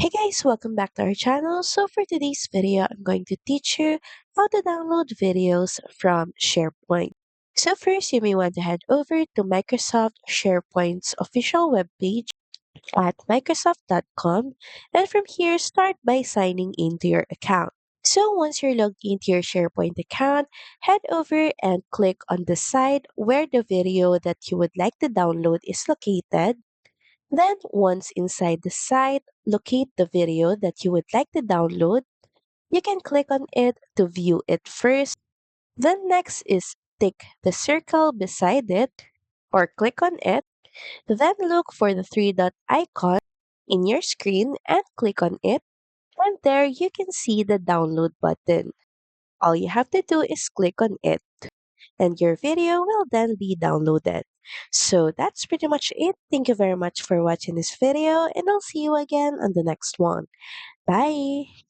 Hey guys, welcome back to our channel. So for today's video, I'm going to teach you how to download videos from SharePoint. So first, you may want to head over to Microsoft SharePoint's official webpage at microsoft.com, and from here, start by signing into your account. So once you're logged into your SharePoint account, head over and click on the side where the video that you would like to download is located. Then, once inside the site, locate the video that you would like to download. You can click on it to view it first. Then, next is tick the circle beside it or click on it. Then, look for the three dot icon in your screen and click on it. And there you can see the download button. All you have to do is click on it, and your video will then be downloaded. So that's pretty much it. Thank you very much for watching this video, and I'll see you again on the next one. Bye!